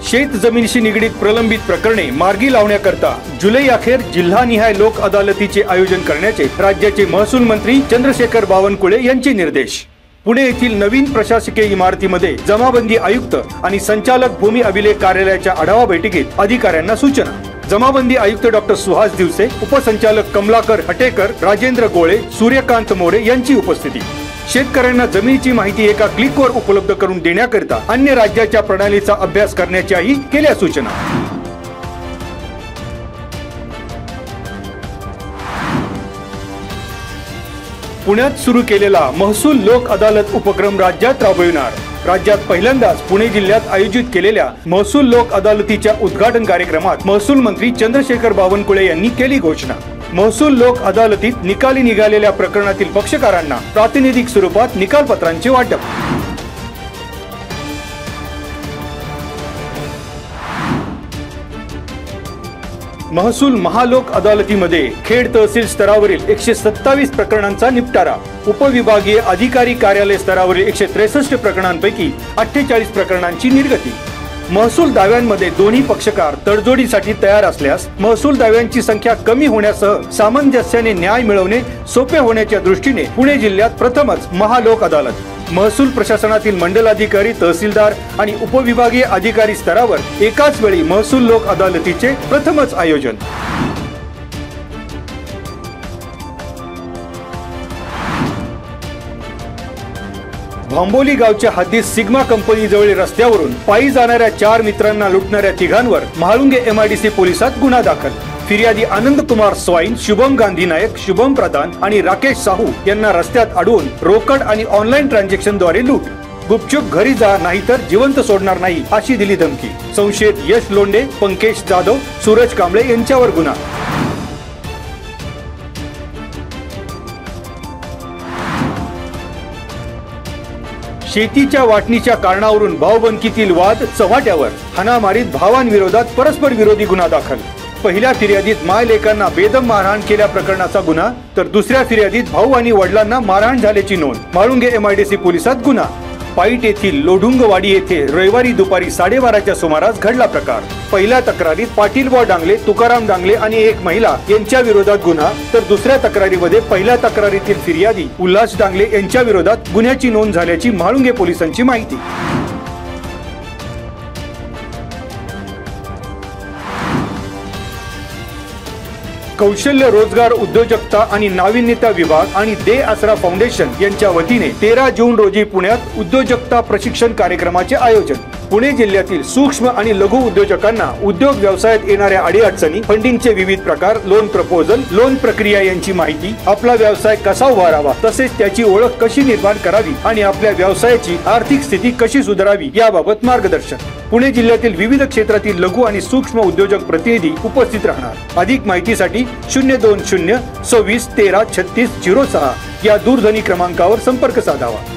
शेत जमिनीशी निगडीत प्रलंबित प्रकरणे मार्गी लावण्याकरता जुलै अखेर जिल्हानिहाय लोक अदालतीचे आयोजन करण्याचे राज्याचे महसूल मंत्री चंद्रशेखर बावनकुळे यांचे निर्देश। पुणे येथील नवीन प्रशासकीय इमारतीमध्ये जमाबंदी आयुक्त आणि संचालक भूमी अभिलेख कार्यालयाच्या आढावा बैठकीत अधिकाऱ्यांना सूचना। जमाबंदी आयुक्त डॉक्टर सुहास दिवसे, उपसंचालक कमलाकर हटेकर, राजेंद्र गोळे, सूर्यकांत मोरे यांची उपस्थिती। शेतकऱ्यांना जमिनीची माहिती एका क्लिकवर उपलब्ध करून देण्याकरिता अन्य राज्याच्या प्रणालीचा अभ्यास करण्याच्याही केल्या सूचना। पुण्यात सुरू केलेला महसूल लोक अदालत उपक्रम राज्यात राबविणार। राज्यात पहिल्यांदाच पुणे जिल्ह्यात आयोजित केलेल्या महसूल लोक अदालतीच्या उद्घाटन कार्यक्रमात महसूल मंत्री चंद्रशेखर बावनकुळे यांनी केली घोषणा। महसूल लोक अदालतीत निकाली निघालेल्या प्रकरणातील पक्षकारांना प्रातिनिधिक स्वरूपात निकालपत्रांचे वाटप। महसूल महालोक अदालतीमध्ये खेड तहसील स्तरावरील 127 प्रकरणांचा निपटारा, उपविभागीय अधिकारी कार्यालय स्तरावरील 163 प्रकरणांपैकी 48 प्रकरणांची निर्गती। महसूल दाव्यांमध्ये दोन्ही पक्षकार तडजोडीसाठी तयार असल्यास महसूल दाव्यांची संख्या कमी होण्यासह सामंजस्याने न्याय मिळवणे सोपे होण्याच्या दृष्टीने पुणे जिल्ह्यात प्रथमच महालोक अदालत, महसूल प्रशासनातील मंडलाधिकारी, तहसीलदार आणि उपविभागीय अधिकारी स्तरावर एकाच वेळी महसूल लोक अदालतीचे प्रथमच आयोजन। भांबोली गावच्या हद्दीत सिग्मा कंपनी जवळील रस्त्यावरून पायी जाणाऱ्या 4 मित्रांना लुटणाऱ्या तिघांवर म्हाळुंगे MIDC पोलिसात गुन्हा दाखल। फिर्यादी आनंद कुमार स्वाइन, शुभम गांधी नायक, शुभम प्रधान आणि राकेश साहू यांना रस्त्यात अडवून रोकड आणि ऑनलाईन ट्रान्झॅक्शनद्वारे लूट। गुपचूप घरी जा नाहीतर जिवंत सोडणार नाही अशी दिली धमकी। संशयित यश लोंढे, पंकज जाधव, सूरज कांबळे यांच्यावर गुन्हा। शेतीच्या वाटणीच्या कारणावरून भाऊबंदकीतील वाद चव्हाट्यावर, हाणामारीत भावांविरोधात परस्पर विरोधी गुन्हा दाखल। पहिल्या फिर्यादीत मायलेकांना बेदम मारहाण केल्या प्रकरणाचा गुन्हा, तर दुसऱ्या फिर्यादीत भाऊ आणि वडिलांना मारहाण झाल्याची नोंद। म्हाळुंगे MIDC पोलिसात गुन्हा। पाईट येथील लोढुंगवाडी येथे रविवारी दुपारी 12:30च्या सुमारास घडला प्रकार। पहिल्या तक्रारीत पाटीलबुवा डांगले, तुकाराम डांगले आणि एक महिला यांच्या विरोधात गुन्हा, तर दुसऱ्या तक्रारीमध्ये पहिल्या तक्रारीतील फिर्यादी उल्हास डांगले यांच्या विरोधात गुन्ह्याची नोंद झाल्याची म्हाळुंगे पोलिसांची माहिती। कौशल्य रोजगार उद्योजकता आणि नाविन्यता विभाग आणि दे आसरा फाउंडेशन यांच्या वतीने 13 जून रोजी पुण्यात उद्योजकता प्रशिक्षण कार्यक्रमाचे आयोजन। पुणे जिल्ह्यातील सूक्ष्म आणि लघु उद्योजकांना उद्योग व्यवसायात येणाऱ्या अडीअडचणी, फंडिंगचे विविध प्रकार, लोन प्रपोजल, लोन प्रक्रिया यांची माहिती, आपला व्यवसाय कसा उभारावा, तसेच त्याची ओळख कशी निर्माण करावी आणि आपल्या व्यवसायाची आर्थिक स्थिती कशी सुधारावी याबाबत मार्गदर्शन। पुणे जिल्ह्यातील विविध क्षेत्रातील लघु आणि सूक्ष्म उद्योजक प्रतिनिधी उपस्थित राहणार। अधिक माहितीसाठी 020 26 13 36 06 या दूरध्वनी क्रमांकावर संपर्क साधावा।